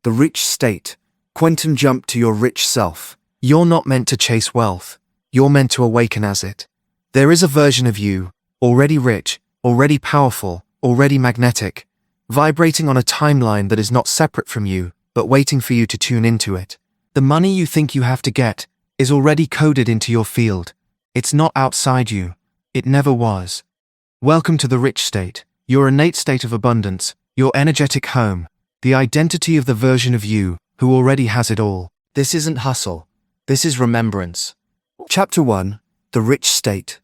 The rich state. Quantum jump to your rich self. You're not meant to chase wealth. You're meant to awaken as it. There is a version of you, already rich, already powerful, already magnetic, vibrating on a timeline that is not separate from you, but waiting for you to tune into it. The money you think you have to get is already coded into your field. It's not outside you. It never was. Welcome to the rich state, your innate state of abundance, your energetic home, the identity of the version of you who already has it all. This isn't hustle. This is remembrance. Chapter 1. The Rich State.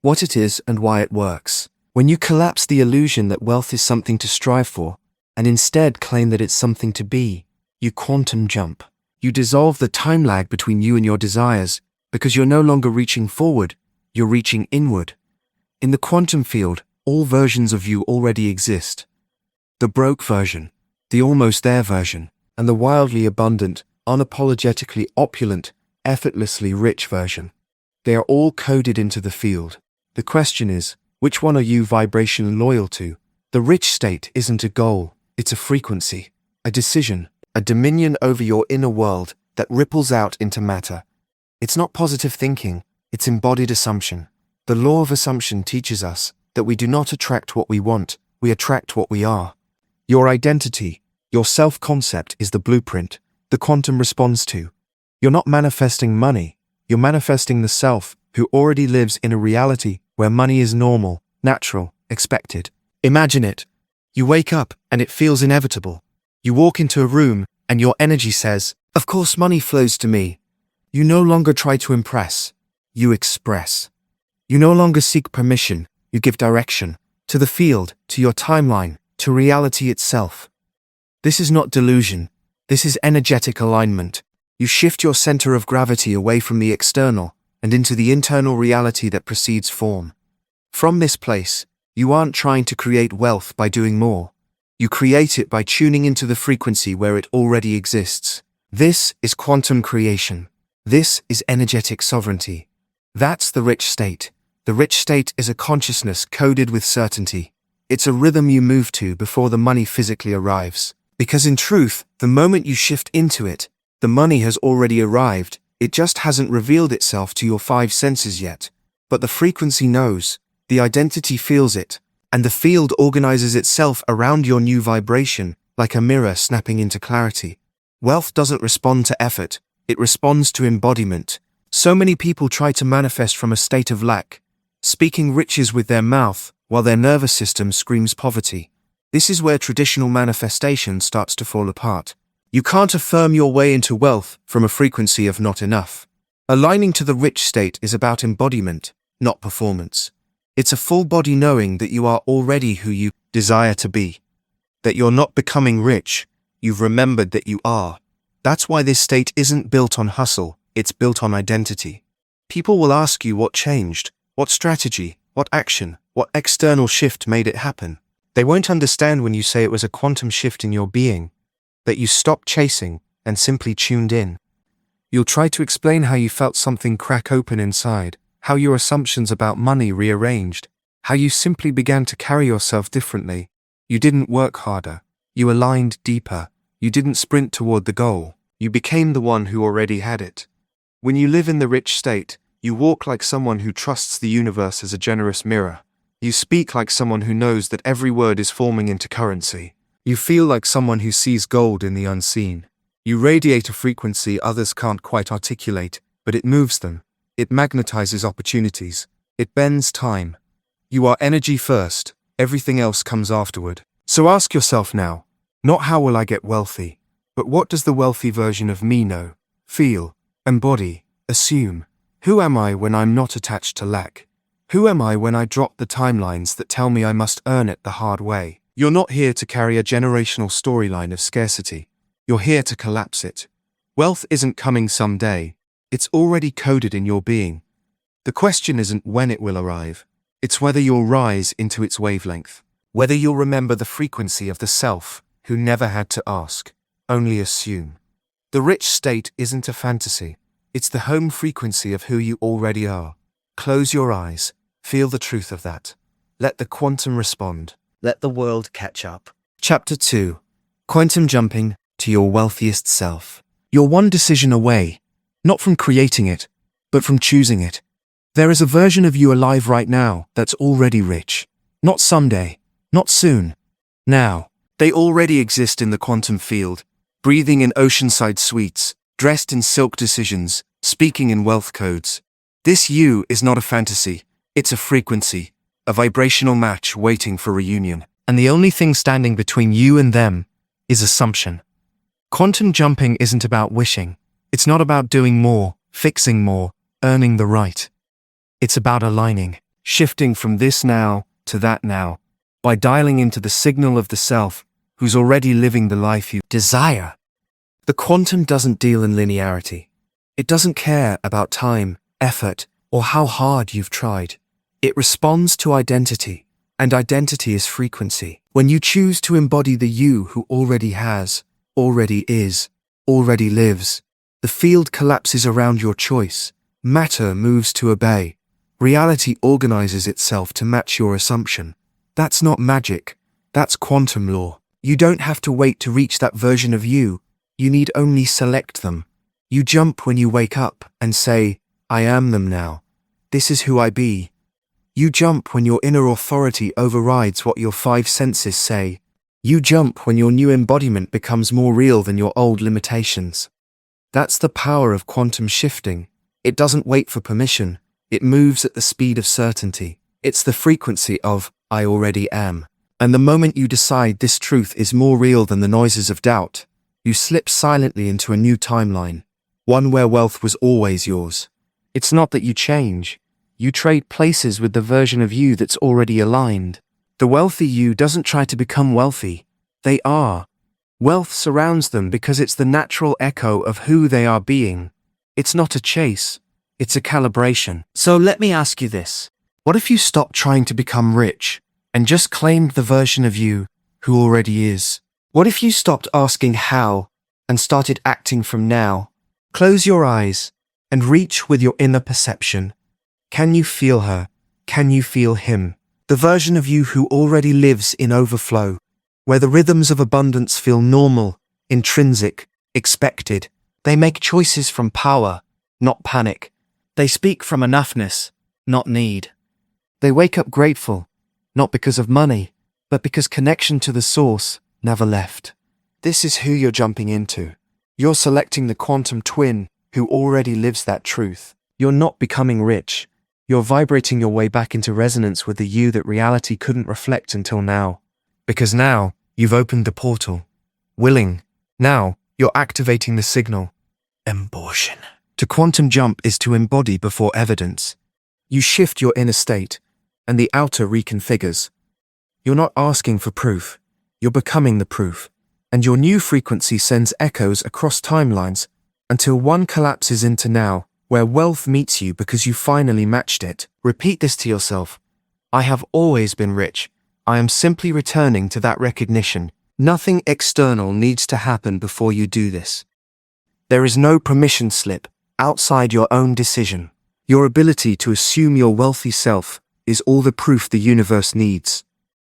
What it is and why it works. When you collapse the illusion that wealth is something to strive for, and instead claim that it's something to be, you quantum jump. You dissolve the time lag between you and your desires, because you're no longer reaching forward, you're reaching inward. In the quantum field, all versions of you already exist. The broke version, the almost there version, and the wildly abundant, unapologetically opulent, effortlessly rich version. They are all coded into the field. The question is, which one are you vibration loyal to? The rich state isn't a goal, it's a frequency, a decision, a dominion over your inner world that ripples out into matter. It's not positive thinking, it's embodied assumption. The law of assumption teaches us that we do not attract what we want, we attract what we are. Your identity, your self-concept is the blueprint the quantum responds to. You're not manifesting money, you're manifesting the self who already lives in a reality where money is normal, natural, expected. Imagine it. You wake up and it feels inevitable. You walk into a room and your energy says, "Of course money flows to me." You no longer try to impress, you express. You no longer seek permission, you give direction to the field, to your timeline, to reality itself. This is not delusion, this is energetic alignment. You shift your center of gravity away from the external and into the internal reality that precedes form. From this place, you aren't trying to create wealth by doing more. You create it by tuning into the frequency where it already exists. This is quantum creation. This is energetic sovereignty. That's the rich state. The rich state is a consciousness coded with certainty. It's a rhythm you move to before the money physically arrives. Because in truth, the moment you shift into it, the money has already arrived. It just hasn't revealed itself to your five senses yet. But the frequency knows, the identity feels it, and the field organizes itself around your new vibration, like a mirror snapping into clarity. Wealth doesn't respond to effort, it responds to embodiment. So many people try to manifest from a state of lack, speaking riches with their mouth, while their nervous system screams poverty. This is where traditional manifestation starts to fall apart. You can't affirm your way into wealth from a frequency of not enough. Aligning to the rich state is about embodiment, not performance. It's a full body knowing that you are already who you desire to be. That you're not becoming rich, you've remembered that you are. That's why this state isn't built on hustle, it's built on identity. People will ask you what changed, what strategy, what action, what external shift made it happen. They won't understand when you say it was a quantum shift in your being, that you stopped chasing and simply tuned in. You'll try to explain how you felt something crack open inside, how your assumptions about money rearranged, how you simply began to carry yourself differently. You didn't work harder, you aligned deeper, you didn't sprint toward the goal, you became the one who already had it. When you live in the rich state, you walk like someone who trusts the universe as a generous mirror. You speak like someone who knows that every word is forming into currency. You feel like someone who sees gold in the unseen. You radiate a frequency others can't quite articulate, but it moves them. It magnetizes opportunities. It bends time. You are energy first, everything else comes afterward. So ask yourself now, not how will I get wealthy, but what does the wealthy version of me know, feel, embody, assume? Who am I when I'm not attached to lack? Who am I when I drop the timelines that tell me I must earn it the hard way? You're not here to carry a generational storyline of scarcity. You're here to collapse it. Wealth isn't coming someday. It's already coded in your being. The question isn't when it will arrive. It's whether you'll rise into its wavelength. Whether you'll remember the frequency of the self who never had to ask, only assume. The rich state isn't a fantasy. It's the home frequency of who you already are. Close your eyes. Feel the truth of that. Let the quantum respond. Let the world catch up. Chapter 2. Quantum jumping to your wealthiest self. You're one decision away, not from creating it, but from choosing it. There is a version of you alive right now that's already rich. Not someday, not soon. Now. They already exist in the quantum field, breathing in oceanside suites, dressed in silk decisions, speaking in wealth codes. This you is not a fantasy, it's a frequency, a vibrational match waiting for reunion. And the only thing standing between you and them is assumption. Quantum jumping isn't about wishing. It's not about doing more, fixing more, earning the right. It's about aligning, shifting from this now to that now, by dialing into the signal of the self who's already living the life you desire. The quantum doesn't deal in linearity. It doesn't care about time, effort, or how hard you've tried. It responds to identity, and identity is frequency. When you choose to embody the you who already has, already is, already lives, the field collapses around your choice. Matter moves to obey. Reality organizes itself to match your assumption. That's not magic. That's quantum law. You don't have to wait to reach that version of you. You need only select them. You jump when you wake up and say, I am them now. This is who I be. You jump when your inner authority overrides what your five senses say. You jump when your new embodiment becomes more real than your old limitations. That's the power of quantum shifting. It doesn't wait for permission. It moves at the speed of certainty. It's the frequency of I already am. And the moment you decide this truth is more real than the noises of doubt, you slip silently into a new timeline, one where wealth was always yours. It's not that you change. You trade places with the version of you that's already aligned. The wealthy you doesn't try to become wealthy. They are. Wealth surrounds them because it's the natural echo of who they are being. It's not a chase. It's a calibration. So let me ask you this. What if you stopped trying to become rich and just claimed the version of you who already is? What if you stopped asking how and started acting from now? Close your eyes and reach with your inner perception. Can you feel her? Can you feel him? The version of you who already lives in overflow, where the rhythms of abundance feel normal, intrinsic, expected. They make choices from power, not panic. They speak from enoughness, not need. They wake up grateful, not because of money, but because connection to the source never left. This is who you're jumping into. You're selecting the quantum twin who already lives that truth. You're not becoming rich. You're vibrating your way back into resonance with the you that reality couldn't reflect until now. Because now, you've opened the portal. Willing. Now, you're activating the signal. Embodiment. To quantum jump is to embody before evidence. You shift your inner state, and the outer reconfigures. You're not asking for proof. You're becoming the proof. And your new frequency sends echoes across timelines until one collapses into now, where wealth meets you because you finally matched it. Repeat this to yourself. I have always been rich. I am simply returning to that recognition. Nothing external needs to happen before you do this. There is no permission slip outside your own decision. Your ability to assume your wealthy self is all the proof the universe needs.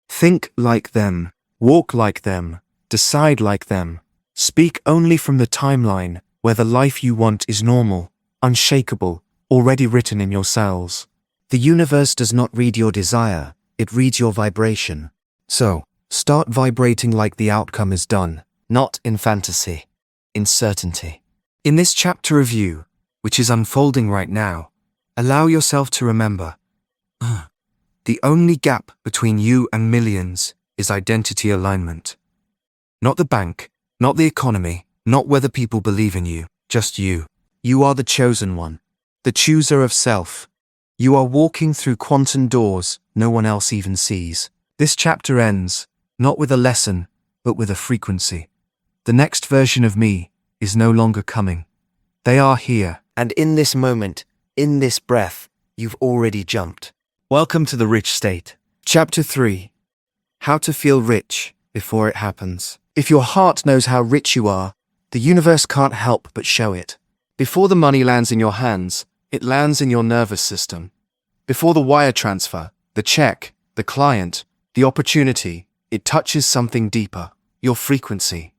Think like them, walk like them, decide like them. Speak only from the timeline where the life you want is normal, unshakable, already written in your cells. The universe does not read your desire, it reads your vibration. So, start vibrating like the outcome is done, not in fantasy, in certainty. In this chapter of you, which is unfolding right now, allow yourself to remember, the only gap between you and millions is identity alignment. Not the bank, not the economy, not whether people believe in you, just you. You are the chosen one, the chooser of self. You are walking through quantum doors no one else even sees. This chapter ends, not with a lesson, but with a frequency. The next version of me is no longer coming. They are here, and in this moment, in this breath, you've already jumped. Welcome to the rich state. Chapter 3. How to feel rich before it happens. If your heart knows how rich you are, the universe can't help but show it. Before the money lands in your hands, it lands in your nervous system. Before the wire transfer, the check, the client, the opportunity, it touches something deeper, your frequency.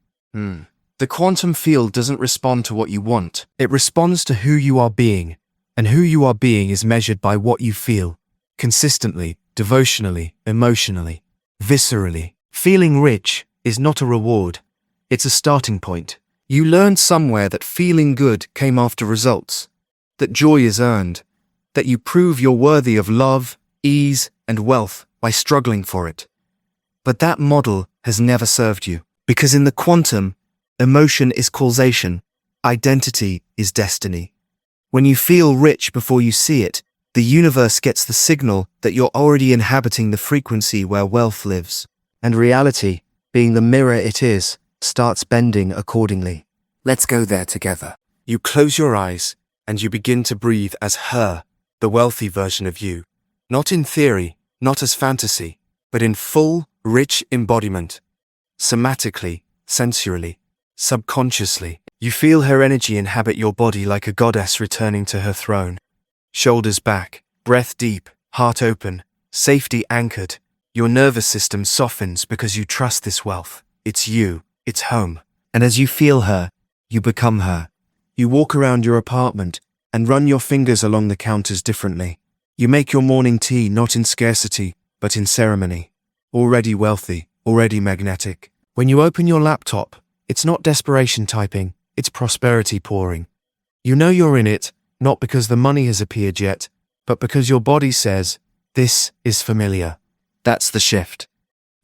The The quantum field doesn't respond to what you want. It responds to who you are being, and who you are being is measured by what you feel. Consistently, devotionally, emotionally, viscerally. Feeling rich is not a reward. It's a starting point. You learned somewhere that feeling good came after results, that joy is earned, that you prove you're worthy of love, ease, and wealth by struggling for it. But that model has never served you, because in the quantum, emotion is causation, identity is destiny. When you feel rich before you see it, the universe gets the signal that you're already inhabiting the frequency where wealth lives. And reality, being the mirror it is, starts bending accordingly. Let's go there together. You close your eyes, and you begin to breathe as her, the wealthy version of you. Not in theory, not as fantasy, but in full, rich embodiment. Somatically, sensually, subconsciously, you feel her energy inhabit your body like a goddess returning to her throne. Shoulders back, breath deep, heart open, safety anchored. Your nervous system softens because you trust this wealth. It's you, it's home. And as you feel her, you become her. You walk around your apartment and run your fingers along the counters differently. You make your morning tea not in scarcity, but in ceremony. Already wealthy, already magnetic. When you open your laptop, it's not desperation typing, it's prosperity pouring. You know you're in it, not because the money has appeared yet, but because your body says, this is familiar. That's the shift.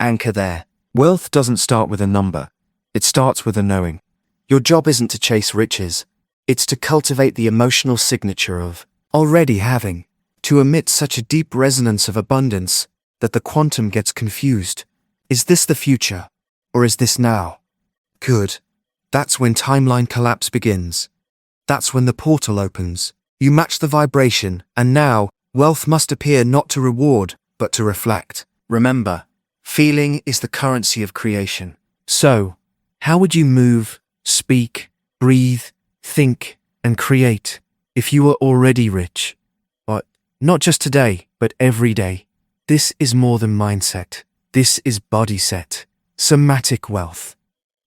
Anchor there. Wealth doesn't start with a number. It starts with a knowing. Your job isn't to chase riches. It's to cultivate the emotional signature of already having, to emit such a deep resonance of abundance that the quantum gets confused. Is this the future? Or is this now? Good. That's when timeline collapse begins. That's when the portal opens. You match the vibration, and now, wealth must appear not to reward, but to reflect. Remember, feeling is the currency of creation. So, how would you move, speak, breathe, think, and create if you were already rich? But not just today, but every day. This is more than mindset. This is body set, somatic wealth.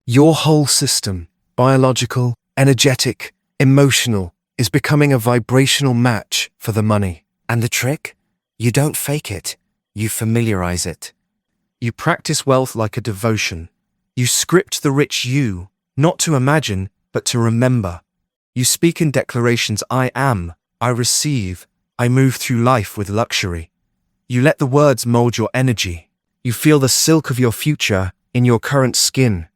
Your whole system, biological, energetic, emotional, is becoming a vibrational match for the money. And the trick? You don't fake it. You familiarize it. You practice wealth like a devotion. You script the rich you, not to imagine, but to remember. You speak in declarations, I am, I receive, I move through life with luxury. You let the words mold your energy. You feel the silk of your future in your current skin.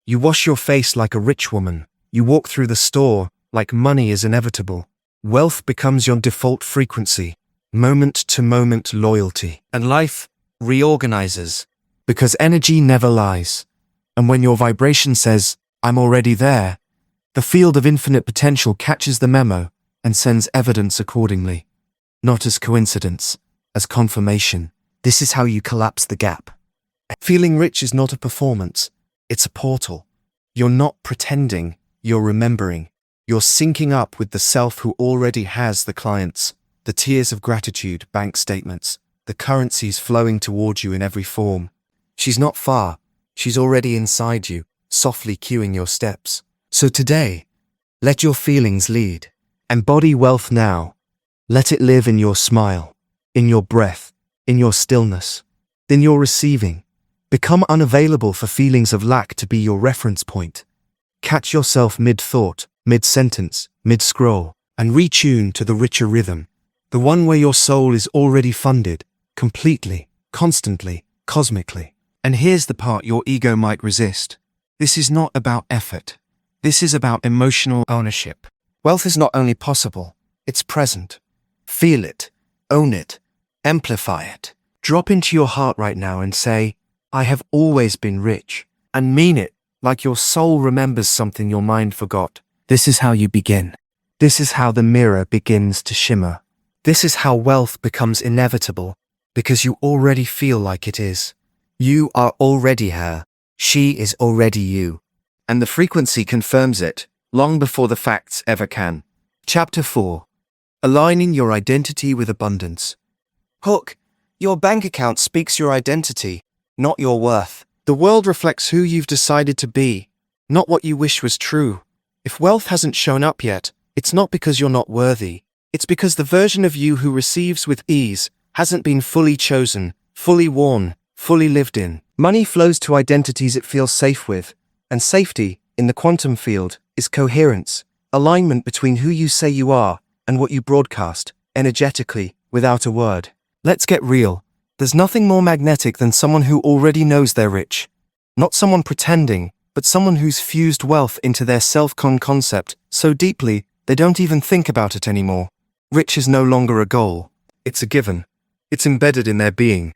You wash your face like a rich woman. You walk through the store like money is inevitable. Wealth becomes your default frequency, moment-to-moment loyalty. And life reorganizes, because energy never lies. And when your vibration says, I'm already there, the field of infinite potential catches the memo and sends evidence accordingly. Not as coincidence, as confirmation. This is how you collapse the gap. Feeling rich is not a performance, it's a portal. You're not pretending, you're remembering. You're syncing up with the self who already has the clients, the tears of gratitude, bank statements, the currencies flowing towards you in every form. She's not far, she's already inside you, softly cueing your steps. So today, let your feelings lead. Embody wealth now. Let it live in your smile, in your breath, in your stillness, in your receiving. Become unavailable for feelings of lack to be your reference point. Catch yourself mid-thought, mid-sentence, mid-scroll, and retune to the richer rhythm, the one where your soul is already funded, completely, constantly, cosmically. And here's the part your ego might resist. This is not about effort. This is about emotional ownership. Wealth is not only possible, it's present. Feel it, own it, amplify it. Drop into your heart right now and say, I have always been rich, and mean it like your soul remembers something your mind forgot. This is how you begin. This is how the mirror begins to shimmer. This is how wealth becomes inevitable, because you already feel like it is. You are already her. She is already you. And the frequency confirms it, long before the facts ever can. Chapter 4. Aligning your identity with abundance. Hook. Your bank account speaks your identity, not your worth. The world reflects who you've decided to be, not what you wish was true. If wealth hasn't shown up yet, it's not because you're not worthy. It's because the version of you who receives with ease hasn't been fully chosen, fully worn, fully lived in. Money flows to identities it feels safe with, and safety, in the quantum field, is coherence, alignment between who you say you are and what you broadcast, energetically, without a word. Let's get real. There's nothing more magnetic than someone who already knows they're rich. Not someone pretending, but someone who's fused wealth into their self-concept so deeply they don't even think about it anymore. Rich is no longer a goal. It's a given. It's embedded in their being.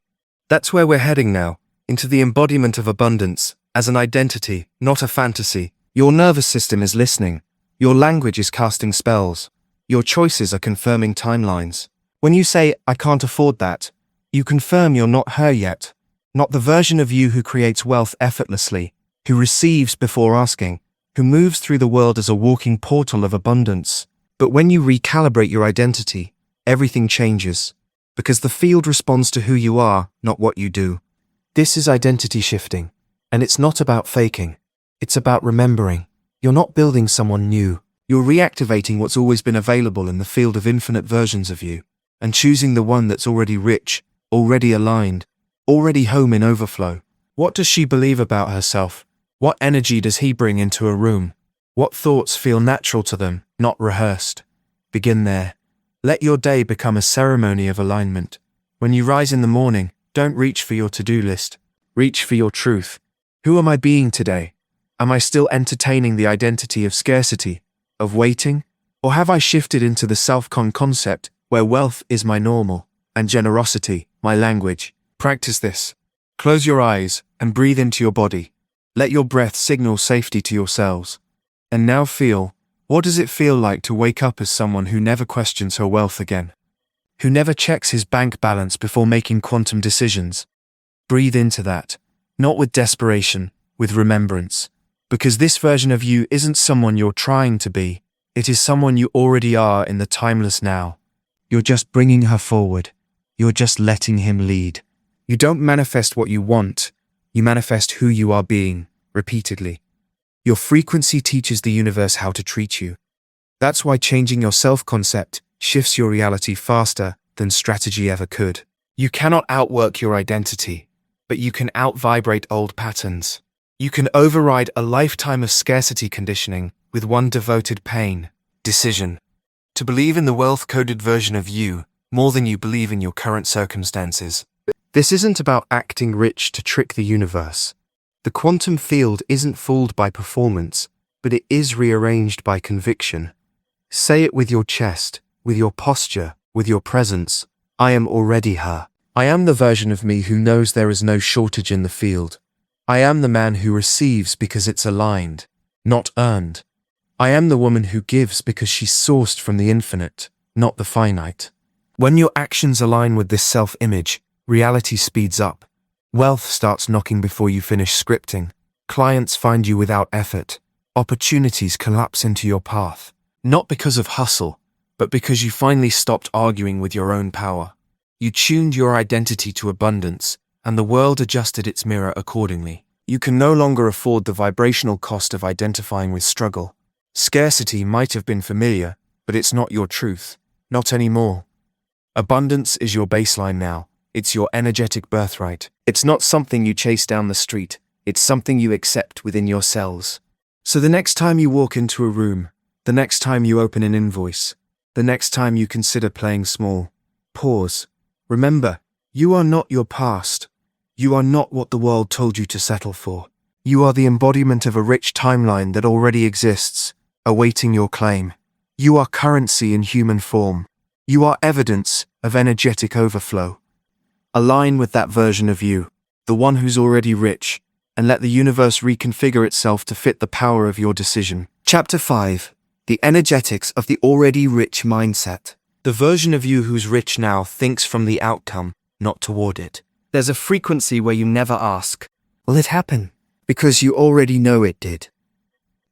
That's where we're heading now, into the embodiment of abundance, as an identity, not a fantasy. Your nervous system is listening. Your language is casting spells. Your choices are confirming timelines. When you say, "I can't afford that," you confirm you're not her yet. Not the version of you who creates wealth effortlessly, who receives before asking, who moves through the world as a walking portal of abundance. But when you recalibrate your identity, everything changes. Because the field responds to who you are, not what you do. This is identity shifting. And it's not about faking. It's about remembering. You're not building someone new. You're reactivating what's always been available in the field of infinite versions of you, and choosing the one that's already rich, already aligned, already home in overflow. What does she believe about herself? What energy does he bring into a room? What thoughts feel natural to them, not rehearsed? Begin there. Let your day become a ceremony of alignment. When you rise in the morning, don't reach for your to-do list. Reach for your truth. Who am I being today? Am I still entertaining the identity of scarcity, of waiting? Or have I shifted into the self-concept where wealth is my normal and generosity my language? Practice this. Close your eyes and breathe into your body. Let your breath signal safety to your cells. And now feel, what does it feel like to wake up as someone who never questions her wealth again? Who never checks his bank balance before making quantum decisions? Breathe into that. Not with desperation, with remembrance. Because this version of you isn't someone you're trying to be. It is someone you already are in the timeless now. You're just bringing her forward. You're just letting him lead. You don't manifest what you want. You manifest who you are being, repeatedly. Your frequency teaches the universe how to treat you. That's why changing your self-concept shifts your reality faster than strategy ever could. You cannot outwork your identity, but you can out-vibrate old patterns. You can override a lifetime of scarcity conditioning with one devoted decision. To believe in the wealth-coded version of you more than you believe in your current circumstances. This isn't about acting rich to trick the universe. The quantum field isn't fooled by performance, but it is rearranged by conviction. Say it with your chest, with your posture, with your presence. I am already her. I am the version of me who knows there is no shortage in the field. I am the man who receives because it's aligned, not earned. I am the woman who gives because she's sourced from the infinite, not the finite. When your actions align with this self-image, reality speeds up. Wealth starts knocking before you finish scripting. Clients find you without effort. Opportunities collapse into your path. Not because of hustle, but because you finally stopped arguing with your own power. You tuned your identity to abundance, and the world adjusted its mirror accordingly. You can no longer afford the vibrational cost of identifying with struggle. Scarcity might have been familiar, but it's not your truth. Not anymore. Abundance is your baseline now. It's your energetic birthright. It's not something you chase down the street. It's something you accept within your cells. So the next time you walk into a room, the next time you open an invoice, the next time you consider playing small, pause. Remember, you are not your past. You are not what the world told you to settle for. You are the embodiment of a rich timeline that already exists, awaiting your claim. You are currency in human form. You are evidence of energetic overflow. Align with that version of you, the one who's already rich, and let the universe reconfigure itself to fit the power of your decision. Chapter 5. The Energetics of the Already Rich Mindset. The version of you who's rich now thinks from the outcome, not toward it. There's a frequency where you never ask, will it happen? Because you already know it did.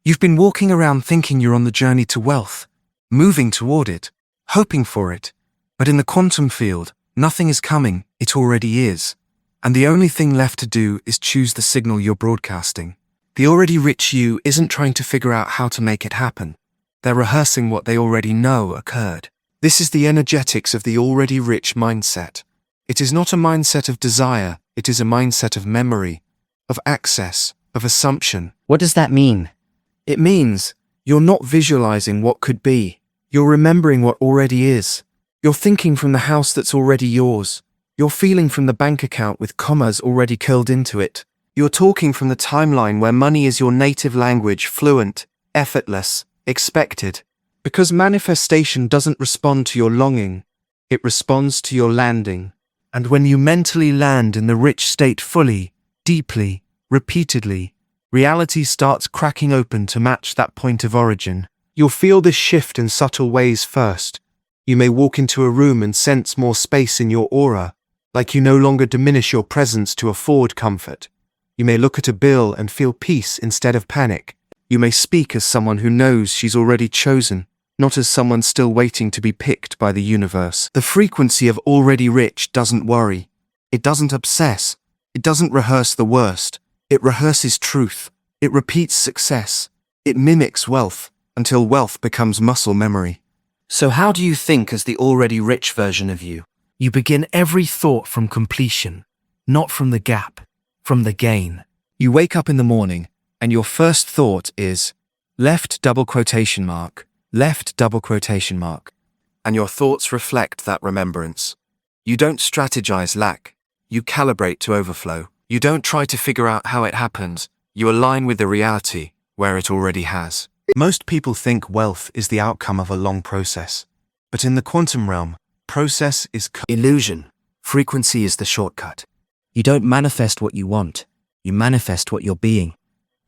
You've been walking around thinking you're on the journey to wealth, moving toward it, hoping for it. But in the quantum field, nothing is coming, it already is. And the only thing left to do is choose the signal you're broadcasting. The already rich you isn't trying to figure out how to make it happen. They're rehearsing what they already know occurred. This is the energetics of the already rich mindset. It is not a mindset of desire, it is a mindset of memory, of access, of assumption. What does that mean? It means you're not visualizing what could be. You're remembering what already is. You're thinking from the house that's already yours. You're feeling from the bank account with commas already curled into it. You're talking from the timeline where money is your native language, fluent, effortless, expected. Because manifestation doesn't respond to your longing, it responds to your landing. And when you mentally land in the rich state fully, deeply, repeatedly, reality starts cracking open to match that point of origin. You'll feel this shift in subtle ways first. You may walk into a room and sense more space in your aura, like you no longer diminish your presence to afford comfort. You may look at a bill and feel peace instead of panic. You may speak as someone who knows she's already chosen, not as someone still waiting to be picked by the universe. The frequency of already rich doesn't worry. It doesn't obsess. It doesn't rehearse the worst. It rehearses truth. It repeats success. It mimics wealth until wealth becomes muscle memory. So how do you think as the already rich version of you? You begin every thought from completion, not from the gap, from the gain. You wake up in the morning and your first thought is left double quotation mark, left double quotation mark. And your thoughts reflect that remembrance. You don't strategize lack. You calibrate to overflow. You don't try to figure out how it happens. You align with the reality where it already has. Most people think wealth is the outcome of a long process. But in the quantum realm, process is illusion. Frequency is the shortcut. You don't manifest what you want. You manifest what you're being.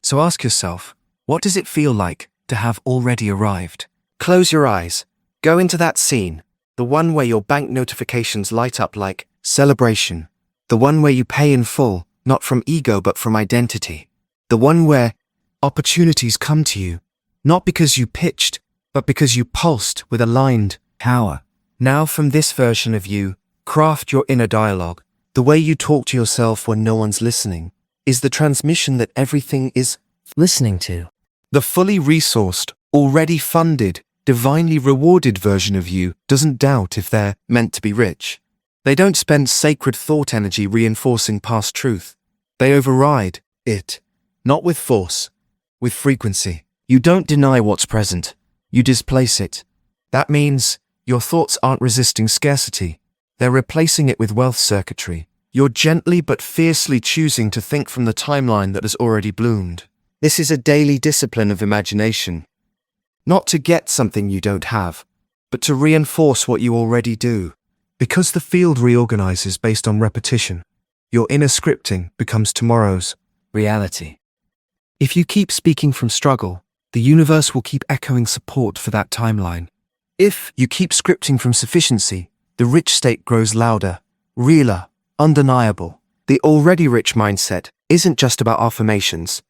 So ask yourself, what does it feel like to have already arrived? Close your eyes. Go into that scene, the one where your bank notifications light up like celebration. The one where you pay in full, not from ego but from identity. The one where opportunities come to you, not because you pitched, but because you pulsed with aligned power. Now from this version of you, craft your inner dialogue. The way you talk to yourself when no one's listening is the transmission that everything is listening to. The fully resourced, already funded, divinely rewarded version of you doesn't doubt if they're meant to be rich. They don't spend sacred thought energy reinforcing past truth. They override it, not with force, with frequency. You don't deny what's present. You displace it. That means your thoughts aren't resisting scarcity. They're replacing it with wealth circuitry. You're gently but fiercely choosing to think from the timeline that has already bloomed. This is a daily discipline of imagination. Not to get something you don't have, but to reinforce what you already do. Because the field reorganizes based on repetition, your inner scripting becomes tomorrow's reality. If you keep speaking from struggle, the universe will keep echoing support for that timeline. If you keep scripting from sufficiency, the rich state grows louder, realer, undeniable. The already rich mindset isn't just about affirmations.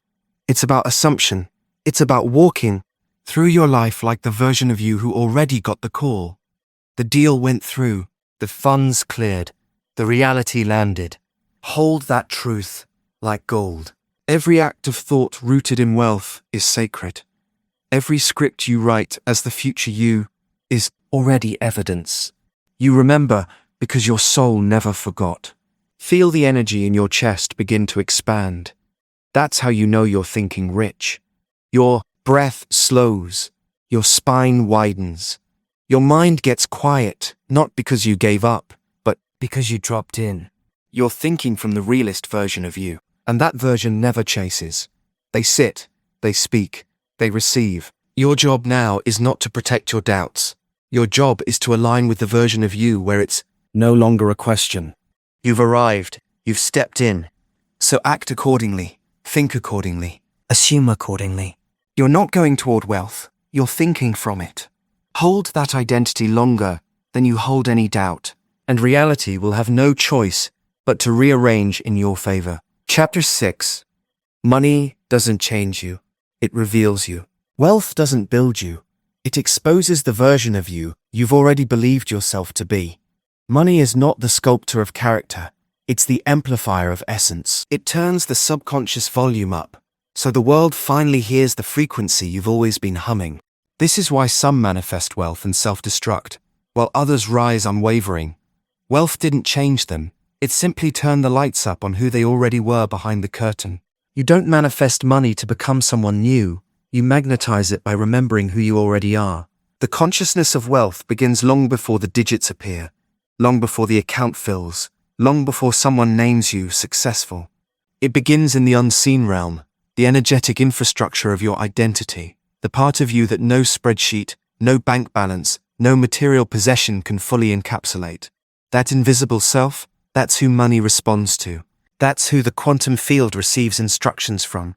It's about assumption. It's about walking through your life like the version of you who already got the call. The deal went through. The funds cleared. The reality landed. Hold that truth like gold. Every act of thought rooted in wealth is sacred. Every script you write as the future you is already evidence. You remember because your soul never forgot. Feel the energy in your chest begin to expand. That's how you know you're thinking rich. Your breath slows. Your spine widens. Your mind gets quiet, not because you gave up, but because you dropped in. You're thinking from the realist version of you, and that version never chases. They sit, they speak, they receive. Your job now is not to protect your doubts. Your job is to align with the version of you where it's no longer a question. You've arrived, you've stepped in. So act accordingly, think accordingly, assume accordingly. You're not going toward wealth, you're thinking from it. Hold that identity longer than you hold any doubt, and reality will have no choice but to rearrange in your favor. Chapter 6. Money doesn't change you, it reveals you. Wealth doesn't build you, it exposes the version of you you've already believed yourself to be. Money is not the sculptor of character, it's the amplifier of essence. It turns the subconscious volume up, So the world finally hears the frequency you've always been humming. This is why some manifest wealth and self-destruct, while others rise unwavering. Wealth didn't change them, it simply turned the lights up on who they already were behind the curtain. You don't manifest money to become someone new, you magnetize it by remembering who you already are. The consciousness of wealth begins long before the digits appear, long before the account fills, long before someone names you successful. It begins in the unseen realm, the energetic infrastructure of your identity, the part of you that no spreadsheet, no bank balance, no material possession can fully encapsulate. That invisible self, that's who money responds to. That's who the quantum field receives instructions from.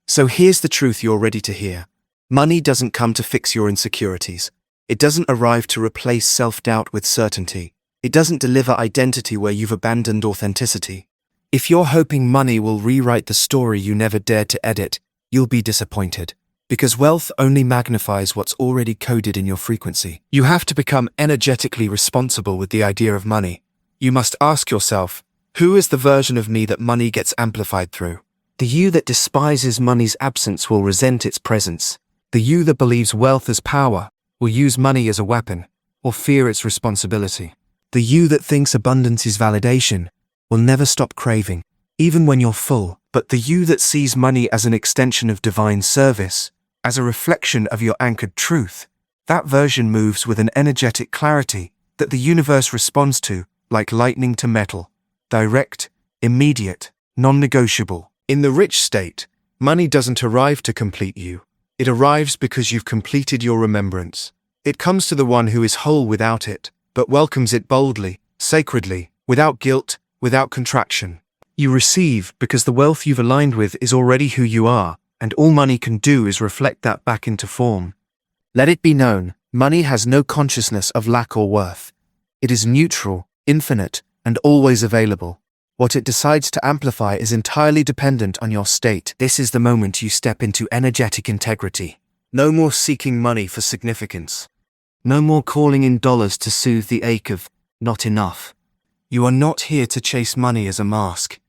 So here's the truth you're ready to hear. Money doesn't come to fix your insecurities. It doesn't arrive to replace self-doubt with certainty. It doesn't deliver identity where you've abandoned authenticity. If you're hoping money will rewrite the story you never dared to edit, you'll be disappointed. Because wealth only magnifies what's already coded in your frequency. You have to become energetically responsible with the idea of money. You must ask yourself, who is the version of me that money gets amplified through? The you that despises money's absence will resent its presence. The you that believes wealth is power will use money as a weapon, or fear its responsibility. The you that thinks abundance is validation will never stop craving, even when you're full. But the you that sees money as an extension of divine service, as a reflection of your anchored truth, that version moves with an energetic clarity that the universe responds to, like lightning to metal. Direct, immediate, non-negotiable. In the rich state, money doesn't arrive to complete you. It arrives because you've completed your remembrance. It comes to the one who is whole without it, but welcomes it boldly, sacredly, without guilt, without contraction. You receive because the wealth you've aligned with is already who you are, and all money can do is reflect that back into form. Let it be known, money has no consciousness of lack or worth. It is neutral, infinite, and always available. What it decides to amplify is entirely dependent on your state. This is the moment you step into energetic integrity. No more seeking money for significance. No more calling in dollars to soothe the ache of not enough. You are not here to chase money as a mask.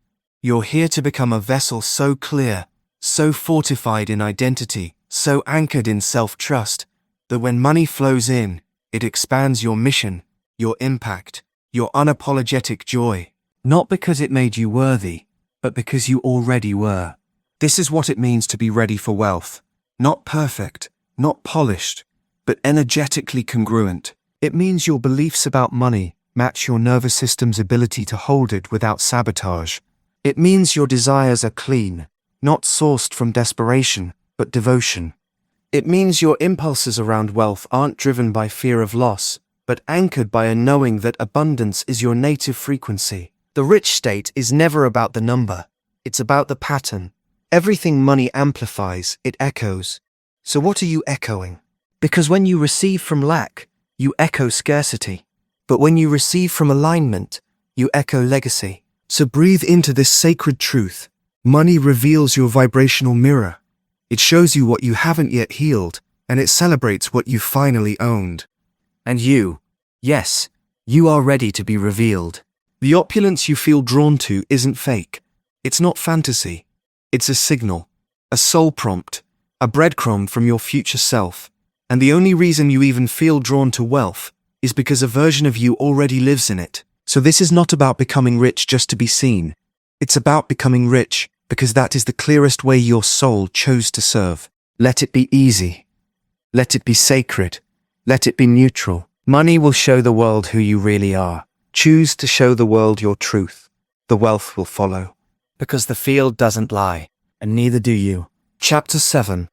You're here to become a vessel so clear, so fortified in identity, so anchored in self-trust, that when money flows in, it expands your mission, your impact, your unapologetic joy. Not because it made you worthy, but because you already were. This is what it means to be ready for wealth. Not perfect, not polished, but energetically congruent. It means your beliefs about money match your nervous system's ability to hold it without sabotage. It means your desires are clean, not sourced from desperation, but devotion. It means your impulses around wealth aren't driven by fear of loss, but anchored by a knowing that abundance is your native frequency. The rich state is never about the number. It's about the pattern. Everything money amplifies, it echoes. So what are you echoing? Because when you receive from lack, you echo scarcity. But when you receive from alignment, you echo legacy. So breathe into this sacred truth. Money reveals your vibrational mirror. It shows you what you haven't yet healed, and it celebrates what you finally owned. And you, yes, you are ready to be revealed. The opulence you feel drawn to isn't fake. It's not fantasy. It's a signal, a soul prompt, a breadcrumb from your future self. And the only reason you even feel drawn to wealth is because a version of you already lives in it. So this is not about becoming rich just to be seen. It's about becoming rich because that is the clearest way your soul chose to serve. Let it be easy. Let it be sacred. Let it be neutral. Money will show the world who you really are. Choose to show the world your truth. The wealth will follow. Because the field doesn't lie, and neither do you. Chapter 7.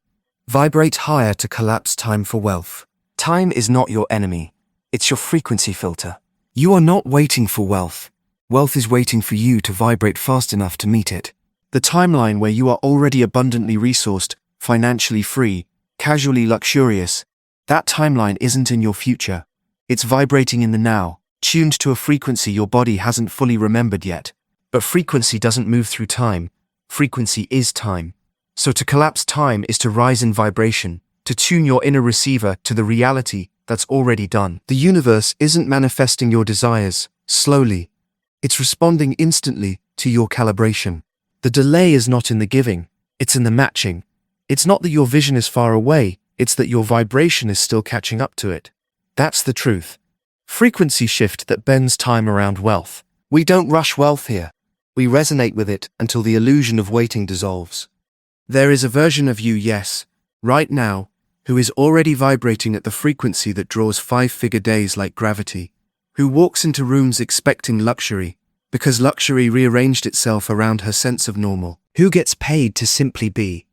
Vibrate higher to collapse time for wealth. Time is not your enemy. It's your frequency filter. You are not waiting for wealth. Wealth is waiting for you to vibrate fast enough to meet it. The timeline where you are already abundantly resourced, financially free, casually luxurious, that timeline isn't in your future. It's vibrating in the now, tuned to a frequency your body hasn't fully remembered yet. But frequency doesn't move through time. Frequency is time. So to collapse time is to rise in vibration, to tune your inner receiver to the reality that's already done. The universe isn't manifesting your desires slowly. It's responding instantly to your calibration. The delay is not in the giving. It's in the matching. It's not that your vision is far away, it's that your vibration is still catching up to it. That's the truth. Frequency shift that bends time around wealth. We don't rush wealth here. We resonate with it until the illusion of waiting dissolves. There is a version of you, yes, right now, who is already vibrating at the frequency that draws five-figure days like gravity, who walks into rooms expecting luxury, because luxury rearranged itself around her sense of normal, who gets paid to simply be.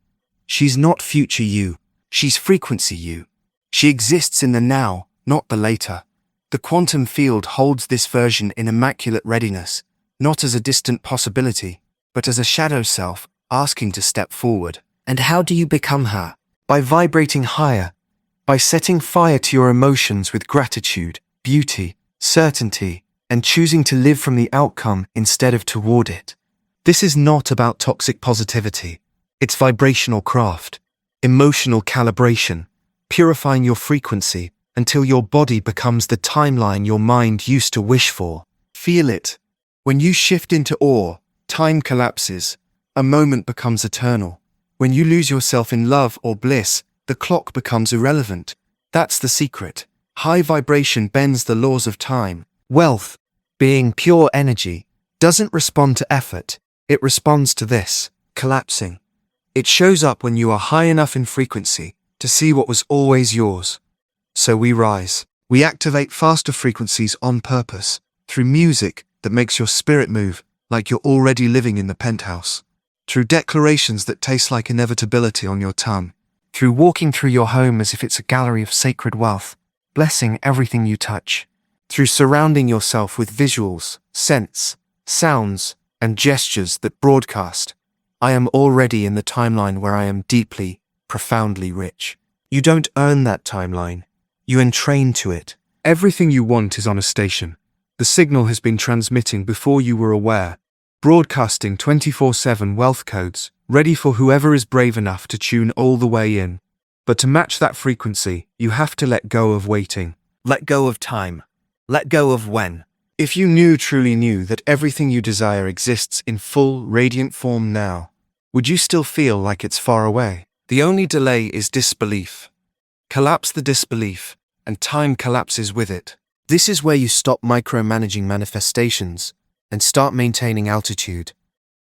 She's not future you, she's frequency you. She exists in the now, not the later. The quantum field holds this version in immaculate readiness, not as a distant possibility, but as a shadow self asking to step forward. And how do you become her? By vibrating higher, by setting fire to your emotions with gratitude, beauty, certainty, and choosing to live from the outcome instead of toward it. This is not about toxic positivity. It's vibrational craft, emotional calibration, purifying your frequency until your body becomes the timeline your mind used to wish for. Feel it. When you shift into awe, time collapses. A moment becomes eternal. When you lose yourself in love or bliss, the clock becomes irrelevant. That's the secret. High vibration bends the laws of time. Wealth, being pure energy, doesn't respond to effort. It responds to this, collapsing. It shows up when you are high enough in frequency to see what was always yours. So we rise. We activate faster frequencies on purpose, through music that makes your spirit move like you're already living in the penthouse. Through declarations that taste like inevitability on your tongue. Through walking through your home as if it's a gallery of sacred wealth, blessing everything you touch. Through surrounding yourself with visuals, scents, sounds, and gestures that broadcast. I am already in the timeline where I am deeply, profoundly rich. You don't earn that timeline. You entrain to it. Everything you want is on a station. The signal has been transmitting before you were aware, broadcasting 24/7 wealth codes, ready for whoever is brave enough to tune all the way in. But to match that frequency, you have to let go of waiting. Let go of time. Let go of when. If you truly knew that everything you desire exists in full, radiant form now, would you still feel like it's far away? The only delay is disbelief. Collapse the disbelief, and time collapses with it. This is where you stop micromanaging manifestations and start maintaining altitude.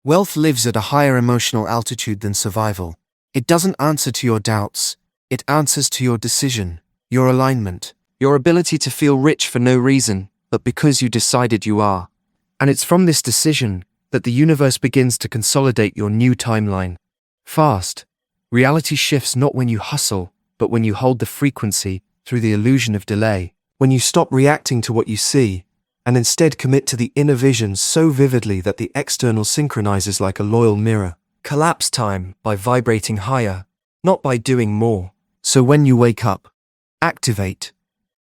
Wealth lives at a higher emotional altitude than survival. It doesn't answer to your doubts. It answers to your decision, your alignment, your ability to feel rich for no reason, but because you decided you are. And it's from this decision that the universe begins to consolidate your new timeline. Fast. Reality shifts not when you hustle, but when you hold the frequency through the illusion of delay. When you stop reacting to what you see, and instead commit to the inner vision so vividly that the external synchronizes like a loyal mirror. Collapse time by vibrating higher, not by doing more. So when you wake up, activate.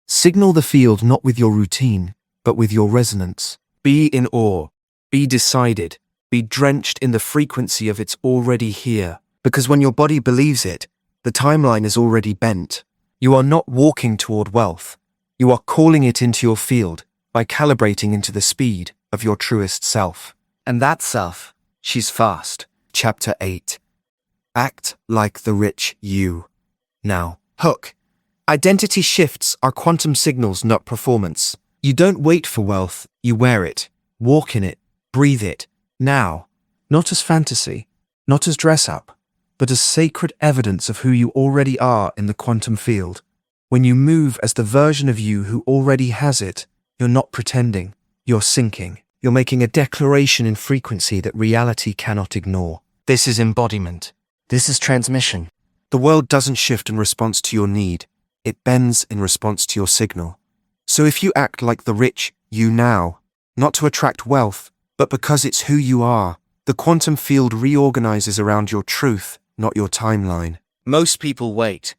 Signal the field not with your routine, but with your resonance. Be in awe. Be decided. Be drenched in the frequency of it's already here. Because when your body believes it, the timeline is already bent. You are not walking toward wealth. You are calling it into your field by calibrating into the speed of your truest self. And that self, she's fast. Chapter 8. Act like the rich you. Now, hook. Identity shifts are quantum signals, not performance. You don't wait for wealth, you wear it, walk in it, breathe it, now. Not as fantasy, not as dress up, but as sacred evidence of who you already are in the quantum field. When you move as the version of you who already has it, you're not pretending, you're syncing. You're making a declaration in frequency that reality cannot ignore. This is embodiment. This is transmission. The world doesn't shift in response to your need. It bends in response to your signal. So if you act like the rich you now, not to attract wealth, but because it's who you are, the quantum field reorganizes around your truth, not your timeline. Most people wait.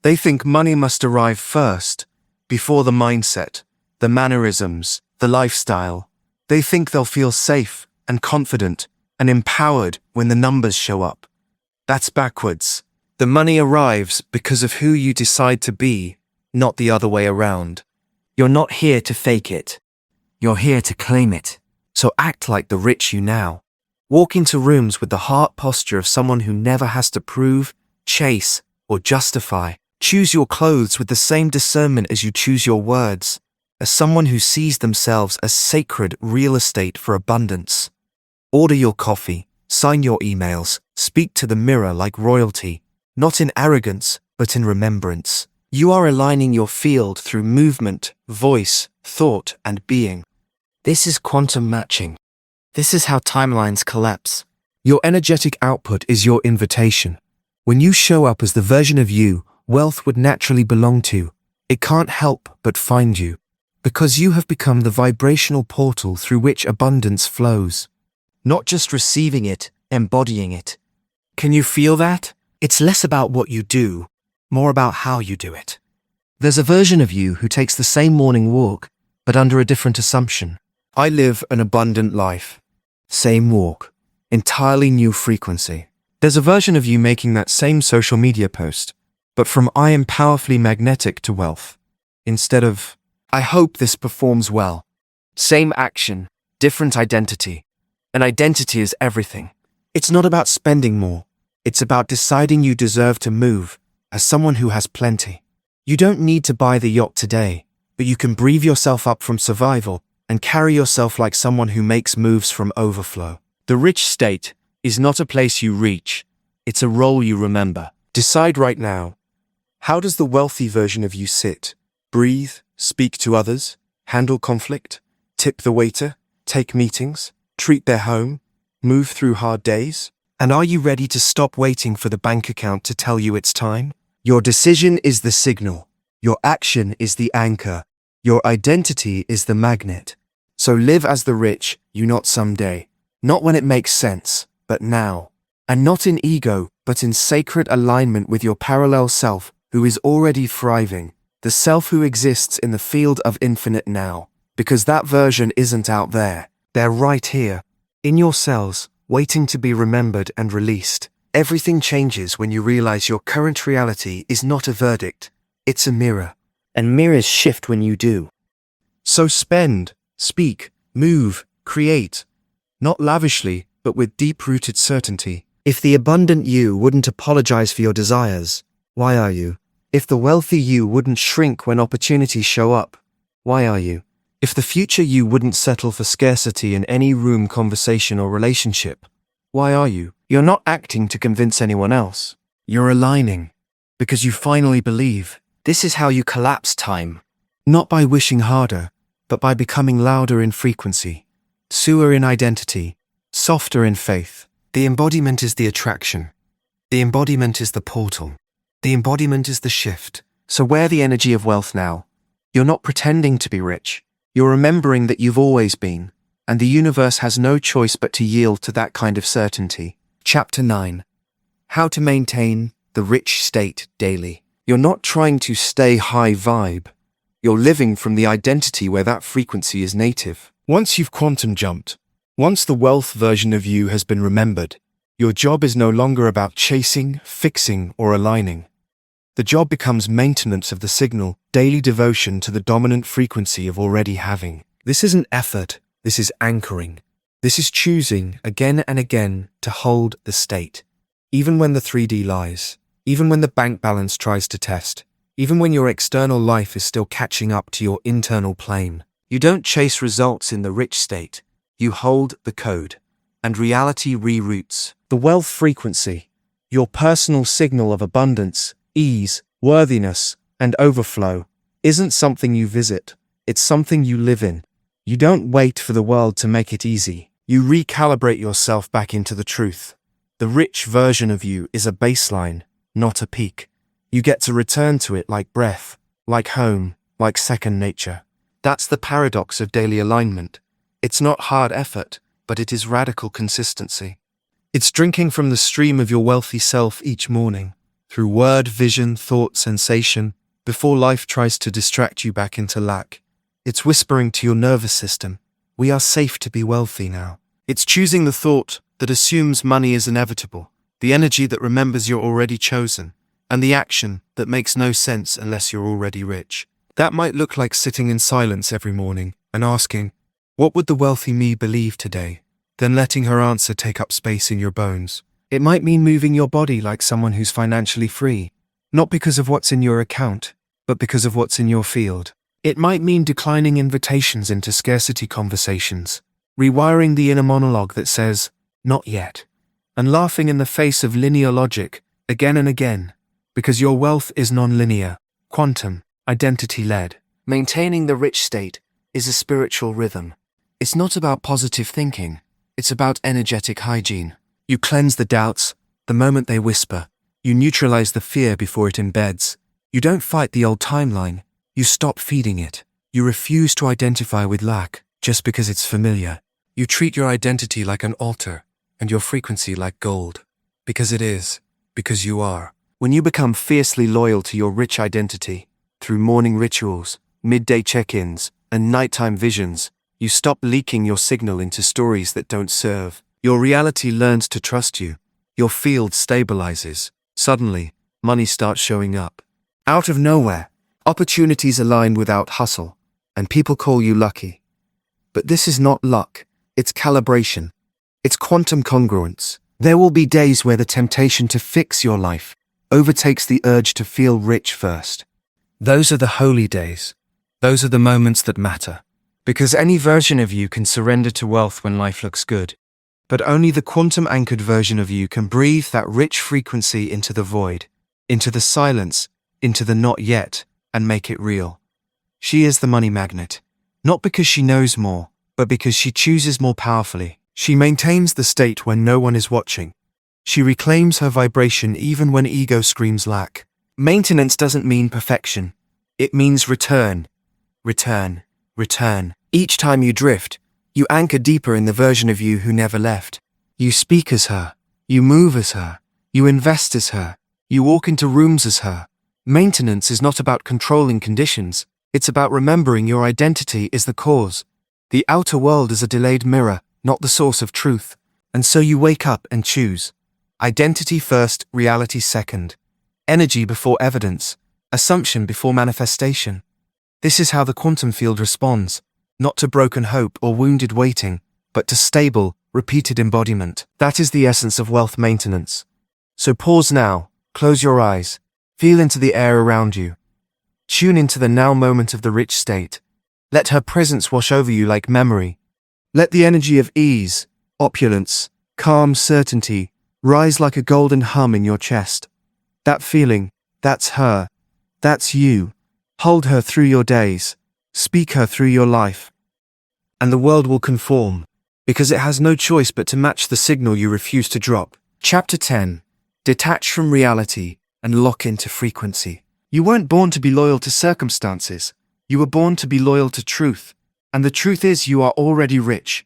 They think money must arrive first, before the mindset, the mannerisms, the lifestyle. They think they'll feel safe and confident and empowered when the numbers show up. That's backwards. The money arrives because of who you decide to be, not the other way around. You're not here to fake it. You're here to claim it. So act like the rich you now. Walk into rooms with the heart posture of someone who never has to prove, chase, or justify. Choose your clothes with the same discernment as you choose your words, as someone who sees themselves as sacred real estate for abundance. Order your coffee, sign your emails, speak to the mirror like royalty, not in arrogance, but in remembrance. You are aligning your field through movement, voice, thought, and being. This is quantum matching. This is how timelines collapse. Your energetic output is your invitation. When you show up as the version of you wealth would naturally belong to, it can't help but find you, because you have become the vibrational portal through which abundance flows. Not just receiving it, embodying it. Can you feel that? It's less about what you do, more about how you do it. There's a version of you who takes the same morning walk, but under a different assumption. I live an abundant life. Same walk, entirely new frequency. There's a version of you making that same social media post, but from I am powerfully magnetic to wealth, instead of I hope this performs well. Same action, different identity. And identity is everything. It's not about spending more. It's about deciding you deserve to move as someone who has plenty. You don't need to buy the yacht today, but you can breathe yourself up from survival and carry yourself like someone who makes moves from overflow. The rich state is not a place you reach. It's a role you remember. Decide right now. How does the wealthy version of you sit? Breathe, speak to others, handle conflict, tip the waiter, take meetings, treat their home, move through hard days? And are you ready to stop waiting for the bank account to tell you it's time? Your decision is the signal. Your action is the anchor. Your identity is the magnet. So live as the rich, you not someday. Not when it makes sense, but now. And not in ego, but in sacred alignment with your parallel self who is already thriving. The self who exists in the field of infinite now. Because that version isn't out there. They're right here, in your cells, waiting to be remembered and released. Everything changes when you realize your current reality is not a verdict, it's a mirror. And mirrors shift when you do. So spend, speak, move, create. Not lavishly, but with deep-rooted certainty. If the abundant you wouldn't apologize for your desires, why are you? If the wealthy you wouldn't shrink when opportunities show up, why are you? If the future you wouldn't settle for scarcity in any room, conversation, or relationship, why are you? You're not acting to convince anyone else. You're aligning. Because you finally believe. This is how you collapse time. Not by wishing harder, but by becoming louder in frequency, surer in identity, softer in faith. The embodiment is the attraction. The embodiment is the portal. The embodiment is the shift. So wear the energy of wealth now. You're not pretending to be rich. You're remembering that you've always been, and the universe has no choice but to yield to that kind of certainty. Chapter 9. How to maintain the rich state daily. You're not trying to stay high vibe. You're living from the identity where that frequency is native. Once you've quantum jumped, once the wealth version of you has been remembered, your job is no longer about chasing, fixing, or aligning. The job becomes maintenance of the signal, daily devotion to the dominant frequency of already having. This isn't effort, this is anchoring. This is choosing, again and again, to hold the state. Even when the 3D lies, even when the bank balance tries to test, even when your external life is still catching up to your internal plane. You don't chase results in the rich state, you hold the code. And reality reroutes. The wealth frequency, your personal signal of abundance, ease, worthiness, and overflow, isn't something you visit, it's something you live in. You don't wait for the world to make it easy. You recalibrate yourself back into the truth. The rich version of you is a baseline, not a peak. You get to return to it like breath, like home, like second nature. That's the paradox of daily alignment. It's not hard effort, but it is radical consistency. It's drinking from the stream of your wealthy self each morning, through word, vision, thought, sensation, before life tries to distract you back into lack. It's whispering to your nervous system, we are safe to be wealthy now. It's choosing the thought that assumes money is inevitable, the energy that remembers you're already chosen, and the action that makes no sense unless you're already rich. That might look like sitting in silence every morning and asking, what would the wealthy me believe today? then letting her answer take up space in your bones. It might mean moving your body like someone who's financially free, not because of what's in your account, but because of what's in your field. It might mean declining invitations into scarcity conversations, rewiring the inner monologue that says, "Not yet," and laughing in the face of linear logic again and again, because your wealth is non-linear, quantum, identity-led. Maintaining the rich state is a spiritual rhythm. It's not about positive thinking, it's about energetic hygiene. You cleanse the doubts the moment they whisper. You neutralize the fear before it embeds. You don't fight the old timeline. You stop feeding it. You refuse to identify with lack just because it's familiar. You treat your identity like an altar and your frequency like gold. Because it is. Because you are. When you become fiercely loyal to your rich identity, through morning rituals, midday check-ins, and nighttime visions, you stop leaking your signal into stories that don't serve. Your reality learns to trust you. Your field stabilizes. Suddenly, money starts showing up. Out of nowhere, opportunities align without hustle, and people call you lucky. But this is not luck, it's calibration. It's quantum congruence. There will be days where the temptation to fix your life overtakes the urge to feel rich first. Those are the holy days. Those are the moments that matter. Because any version of you can surrender to wealth when life looks good. But only the quantum-anchored version of you can breathe that rich frequency into the void, into the silence, into the not yet, and make it real. She is the money magnet. Not because she knows more, but because she chooses more powerfully. She maintains the state when no one is watching. She reclaims her vibration even when ego screams lack. Maintenance doesn't mean perfection. It means return. Return. Return. Each time you drift, you anchor deeper in the version of you who never left. You speak as her. You move as her. You invest as her. You walk into rooms as her. Maintenance is not about controlling conditions. It's about remembering your identity is the cause. The outer world is a delayed mirror, not the source of truth. And so you wake up and choose. Identity first, reality second. Energy before evidence. Assumption before manifestation. This is how the quantum field responds. Not to broken hope or wounded waiting, but to stable, repeated embodiment. That is the essence of wealth maintenance. So pause now, close your eyes, feel into the air around you. Tune into the now moment of the rich state. Let her presence wash over you like memory. Let the energy of ease, opulence, calm certainty rise like a golden hum in your chest. That feeling, that's her. That's you. Hold her through your days. Speak her through your life. And the world will conform, because it has no choice but to match the signal you refuse to drop. Chapter 10. Detach from reality and lock into frequency. You weren't born to be loyal to circumstances. You were born to be loyal to truth. And the truth is you are already rich.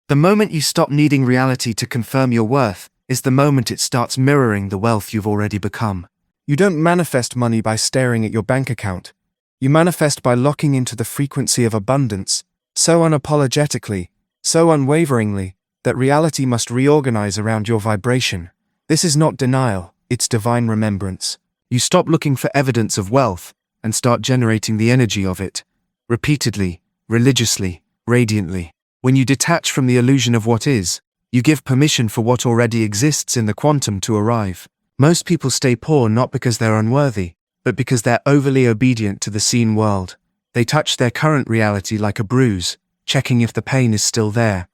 The moment you stop needing reality to confirm your worth is the moment it starts mirroring the wealth you've already become. You don't manifest money by staring at your bank account. You manifest by locking into the frequency of abundance, so unapologetically, so unwaveringly, that reality must reorganize around your vibration. This is not denial, it's divine remembrance. You stop looking for evidence of wealth and start generating the energy of it, repeatedly, religiously, radiantly. When you detach from the illusion of what is, you give permission for what already exists in the quantum to arrive. Most people stay poor not because they're unworthy, but because they're overly obedient to the seen world. They touch their current reality like a bruise, checking if the pain is still there.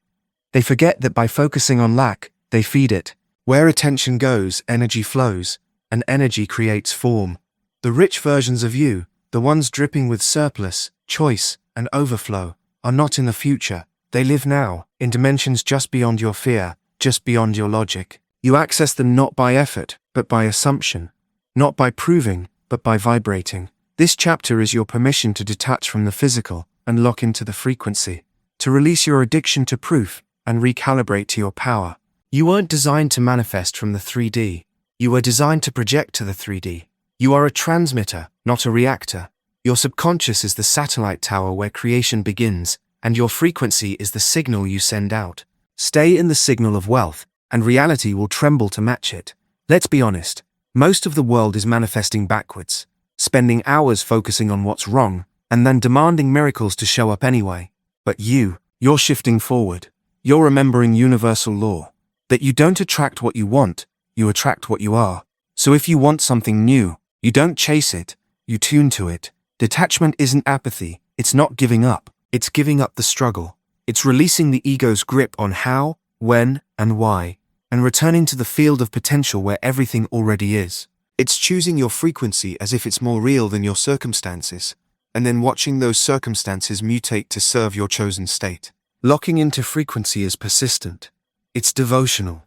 They forget that by focusing on lack, they feed it. Where attention goes, energy flows, and energy creates form. The rich versions of you, the ones dripping with surplus, choice, and overflow, are not in the future. They live now, in dimensions just beyond your fear, just beyond your logic. You access them not by effort, but by assumption. Not by proving, but by vibrating. This chapter is your permission to detach from the physical and lock into the frequency, to release your addiction to proof and recalibrate to your power. You weren't designed to manifest from the 3D. You were designed to project to the 3D. You are a transmitter, not a reactor. Your subconscious is the satellite tower where creation begins, and your frequency is the signal you send out. Stay in the signal of wealth, and reality will tremble to match it. Let's be honest. Most of the world is manifesting backwards, spending hours focusing on what's wrong, and then demanding miracles to show up anyway. But you're shifting forward. You're remembering universal law, that you don't attract what you want, you attract what you are. So if you want something new, you don't chase it, you tune to it. Detachment isn't apathy, it's not giving up, it's giving up the struggle. It's releasing the ego's grip on how, when, and why, and returning to the field of potential where everything already is. It's choosing your frequency as if it's more real than your circumstances, and then watching those circumstances mutate to serve your chosen state. Locking into frequency is persistent. It's devotional.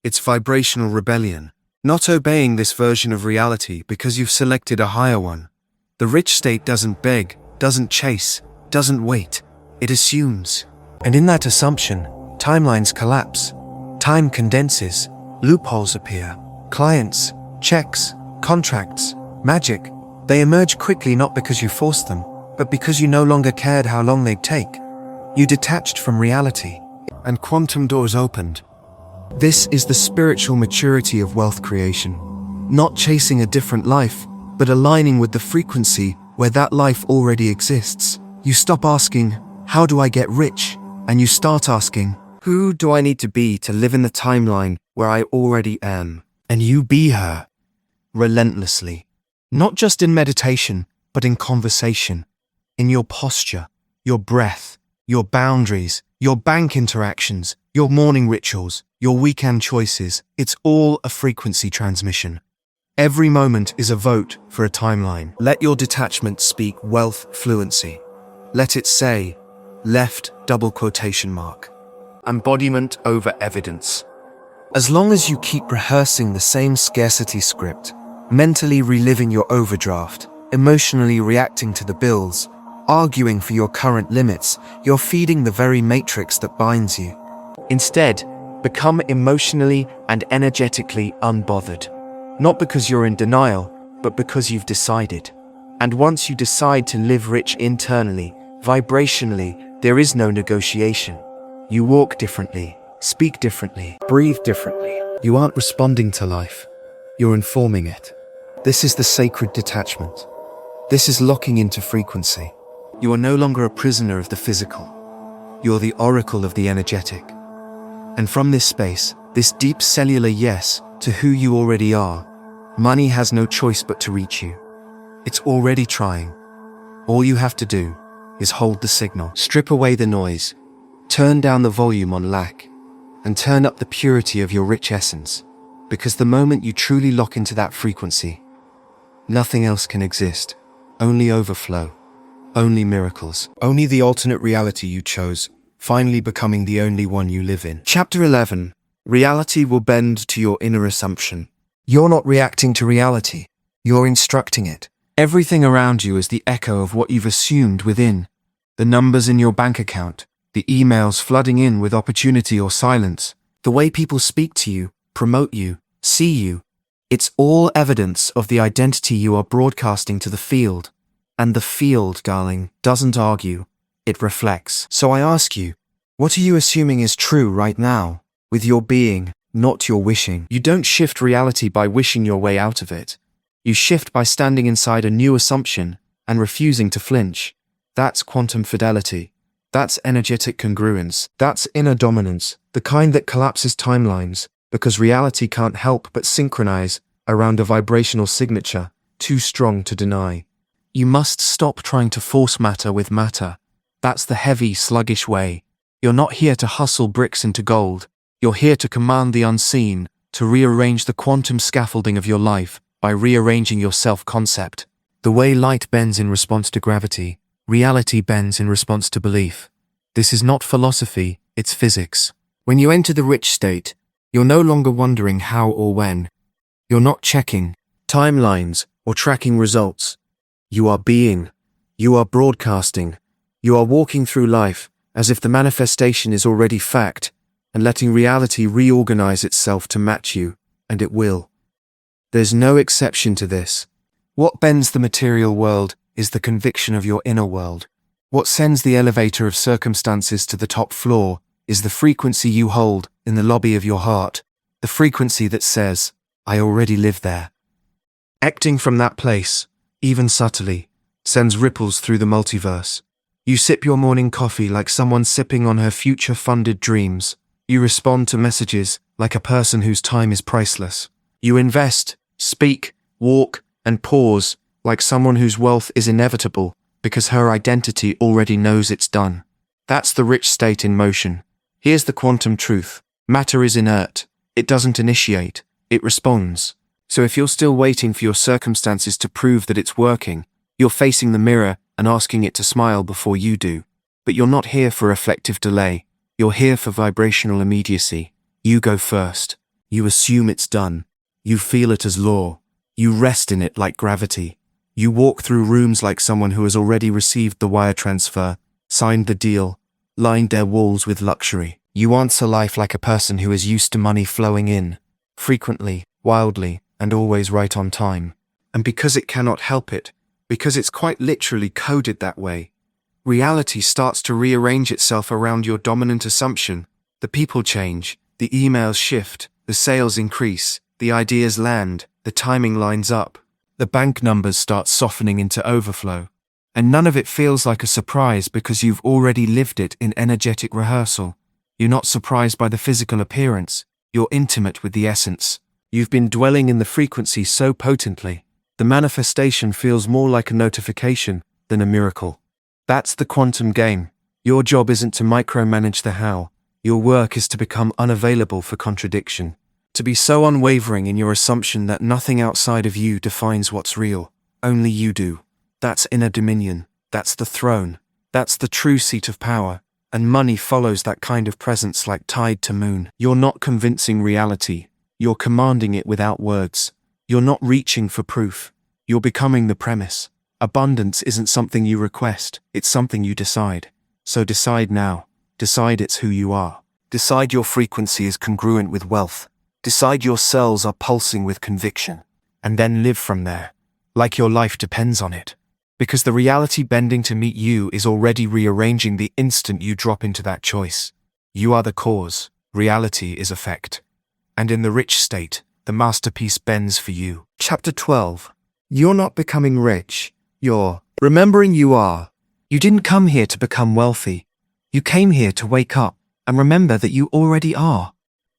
It's vibrational rebellion. Not obeying this version of reality because you've selected a higher one. The rich state doesn't beg, doesn't chase, doesn't wait. It assumes. And in that assumption, timelines collapse. Time condenses. Loopholes appear. Clients, checks, contracts, magic. They emerge quickly not because you forced them, but because you no longer cared how long they'd take. You detached from reality, and quantum doors opened. This is the spiritual maturity of wealth creation. Not chasing a different life, but aligning with the frequency where that life already exists. You stop asking, how do I get rich? And you start asking, who do I need to be to live in the timeline where I already am? And you be her, relentlessly. Not just in meditation, but in conversation, in your posture, your breath, your boundaries, your bank interactions, your morning rituals, your weekend choices. It's all a frequency transmission. Every moment is a vote for a timeline. Let your detachment speak wealth fluency. Let it say, left double quotation mark, embodiment over evidence. As long as you keep rehearsing the same scarcity script, mentally reliving your overdraft, emotionally reacting to the bills, arguing for your current limits, you're feeding the very matrix that binds you. Instead, become emotionally and energetically unbothered. Not because you're in denial, but because you've decided. And once you decide to live rich internally, vibrationally, there is no negotiation. You walk differently, speak differently, breathe differently. You aren't responding to life, you're informing it. This is the sacred detachment. This is locking into frequency. You are no longer a prisoner of the physical. You're the oracle of the energetic. And from this space, this deep cellular yes to who you already are, money has no choice but to reach you. It's already trying. All you have to do is hold the signal. Strip away the noise, turn down the volume on lack, and turn up the purity of your rich essence. Because the moment you truly lock into that frequency, nothing else can exist. Only overflow. Only miracles. Only the alternate reality you chose, finally becoming the only one you live in. Chapter 11. Reality will bend to your inner assumption. You're not reacting to reality. You're instructing it. Everything around you is the echo of what you've assumed within. The numbers in your bank account, the emails flooding in with opportunity or silence, the way people speak to you, promote you, see you. It's all evidence of the identity you are broadcasting to the field. And the field, darling, doesn't argue. It reflects. So I ask you, what are you assuming is true right now? With your being, not your wishing. You don't shift reality by wishing your way out of it. You shift by standing inside a new assumption and refusing to flinch. That's quantum fidelity. That's energetic congruence. That's inner dominance, the kind that collapses timelines, because reality can't help but synchronize around a vibrational signature, too strong to deny. You must stop trying to force matter with matter. That's the heavy, sluggish way. You're not here to hustle bricks into gold. You're here to command the unseen, to rearrange the quantum scaffolding of your life by rearranging your self-concept. The way light bends in response to gravity, reality bends in response to belief. This is not philosophy, it's physics. When you enter the rich state, you're no longer wondering how or when. You're not checking timelines or tracking results. You are being. You are broadcasting. You are walking through life as if the manifestation is already fact and letting reality reorganize itself to match you, and it will. There's no exception to this. What bends the material world is the conviction of your inner world. What sends the elevator of circumstances to the top floor is the frequency you hold in the lobby of your heart, the frequency that says, I already live there. Acting from that place, even subtly, sends ripples through the multiverse. You sip your morning coffee like someone sipping on her future-funded dreams. You respond to messages like a person whose time is priceless. You invest, speak, walk, and pause like someone whose wealth is inevitable because her identity already knows it's done. That's the rich state in motion. Here's the quantum truth. Matter is inert. It doesn't initiate. It responds. So if you're still waiting for your circumstances to prove that it's working, you're facing the mirror and asking it to smile before you do. But you're not here for reflective delay. You're here for vibrational immediacy. You go first. You assume it's done. You feel it as law. You rest in it like gravity. You walk through rooms like someone who has already received the wire transfer, signed the deal, lined their walls with luxury. You answer life like a person who is used to money flowing in, frequently, wildly, and always right on time. And because it cannot help it, because it's quite literally coded that way, reality starts to rearrange itself around your dominant assumption. The people change, the emails shift, the sales increase, the ideas land, the timing lines up. The bank numbers start softening into overflow. And none of it feels like a surprise because you've already lived it in energetic rehearsal. You're not surprised by the physical appearance. You're intimate with the essence. You've been dwelling in the frequency so potently. The manifestation feels more like a notification than a miracle. That's the quantum game. Your job isn't to micromanage the how. Your work is to become unavailable for contradiction. To be so unwavering in your assumption that nothing outside of you defines what's real. Only you do. That's inner dominion. That's the throne. That's the true seat of power. And money follows that kind of presence like tide to moon. You're not convincing reality. You're commanding it without words. You're not reaching for proof. You're becoming the premise. Abundance isn't something you request. It's something you decide. So decide now. Decide it's who you are. Decide your frequency is congruent with wealth. Decide your cells are pulsing with conviction. And then live from there. Like your life depends on it. Because the reality bending to meet you is already rearranging the instant you drop into that choice. You are the cause. Reality is effect. And in the rich state, the masterpiece bends for you. Chapter 12. You're not becoming rich. You're remembering you are. You didn't come here to become wealthy. You came here to wake up and remember that you already are.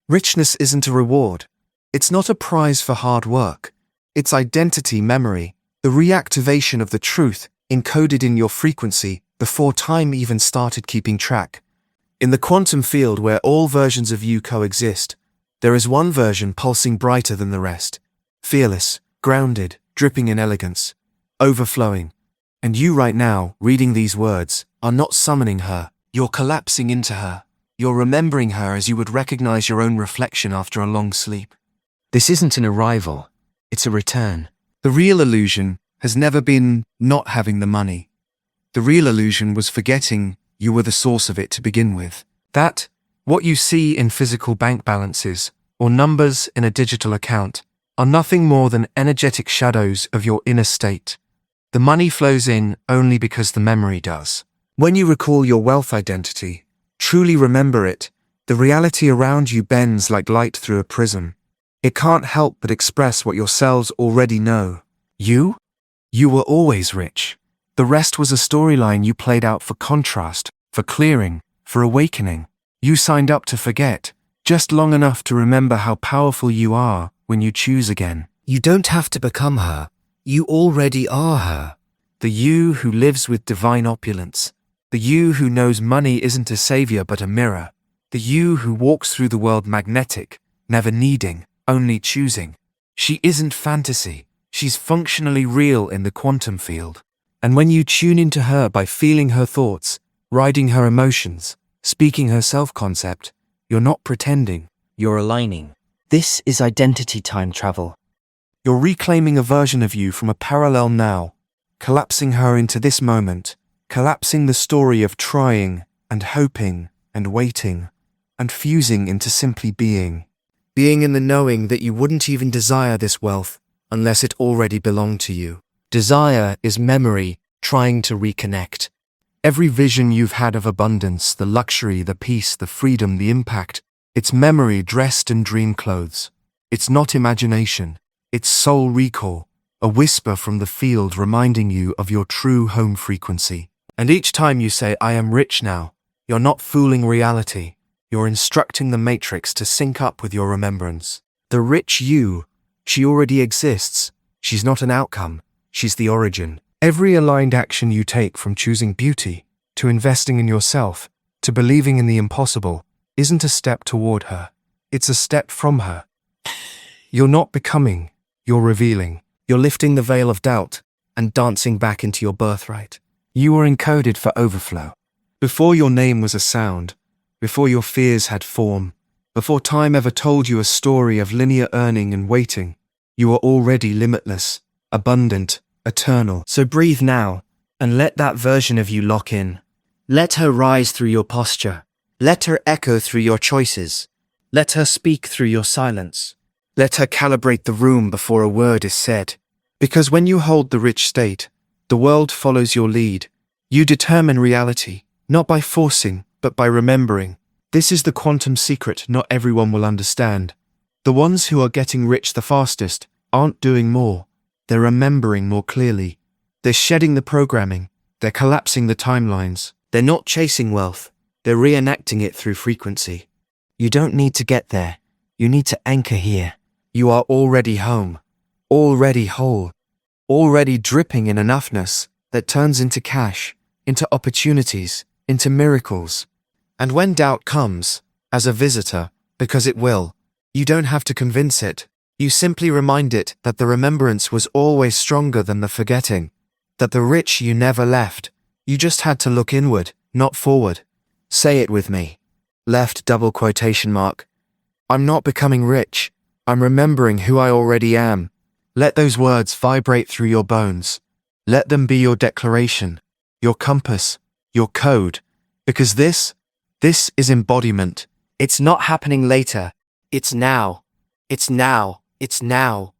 Richness isn't a reward. It's not a prize for hard work. It's identity memory, the reactivation of the truth encoded in your frequency before time even started keeping track. In the quantum field where all versions of you coexist, there is one version pulsing brighter than the rest. Fearless, grounded, dripping in elegance, overflowing. And you right now, reading these words, are not summoning her. You're collapsing into her. You're remembering her as you would recognize your own reflection after a long sleep. This isn't an arrival. It's a return. The real illusion has never been not having the money. The real illusion was forgetting you were the source of it to begin with. That, what you see in physical bank balances or numbers in a digital account, are nothing more than energetic shadows of your inner state. The money flows in only because the memory does. When you recall your wealth identity, truly remember it, the reality around you bends like light through a prism. It can't help but express what your cells already know. You were always rich. The rest was a storyline you played out for contrast, for clearing, for awakening. You signed up to forget, just long enough to remember how powerful you are when you choose again. You don't have to become her. You already are her. The you who lives with divine opulence. The you who knows money isn't a savior but a mirror. The you who walks through the world magnetic, never needing, only choosing. She isn't fantasy. She's functionally real in the quantum field. And when you tune into her by feeling her thoughts, riding her emotions, speaking her self-concept, you're not pretending, you're aligning. This is identity time travel. You're reclaiming a version of you from a parallel now, collapsing her into this moment, collapsing the story of trying and hoping and waiting, and fusing into simply being. Being in the knowing that you wouldn't even desire this wealth unless it already belonged to you. Desire is memory trying to reconnect. Every vision you've had of abundance, the luxury, the peace, the freedom, the impact, it's memory dressed in dream clothes. It's not imagination, it's soul recall, a whisper from the field reminding you of your true home frequency. And each time you say, I am rich now, you're not fooling reality. You're instructing the matrix to sync up with your remembrance. The rich you, she already exists. She's not an outcome. She's the origin. Every aligned action you take, from choosing beauty, to investing in yourself, to believing in the impossible, isn't a step toward her. It's a step from her. You're not becoming, you're revealing. You're lifting the veil of doubt and dancing back into your birthright. You were encoded for overflow. Before your name was a sound, before your fears had form, before time ever told you a story of linear earning and waiting, you were already limitless, abundant, eternal. So breathe now and let that version of you lock in. Let her rise through your posture. Let her echo through your choices. Let her speak through your silence. Let her calibrate the room before a word is said. Because when you hold the rich state, the world follows your lead. You determine reality, not by forcing, but by remembering. This is the quantum secret not everyone will understand. The ones who are getting rich the fastest aren't doing more. They're remembering more clearly. They're shedding the programming. They're collapsing the timelines. They're not chasing wealth. They're reenacting it through frequency. You don't need to get there. You need to anchor here. You are already home, already whole, already dripping in enoughness that turns into cash, into opportunities, into miracles. And when doubt comes, as a visitor, because it will, you don't have to convince it. You simply remind it that the remembrance was always stronger than the forgetting, that the rich you never left. You just had to look inward, not forward. Say it with me. Left double quotation mark. I'm not becoming rich. I'm remembering who I already am. Let those words vibrate through your bones. Let them be your declaration, your compass, your code. Because this is embodiment. It's not happening later. It's now. It's now. It's now.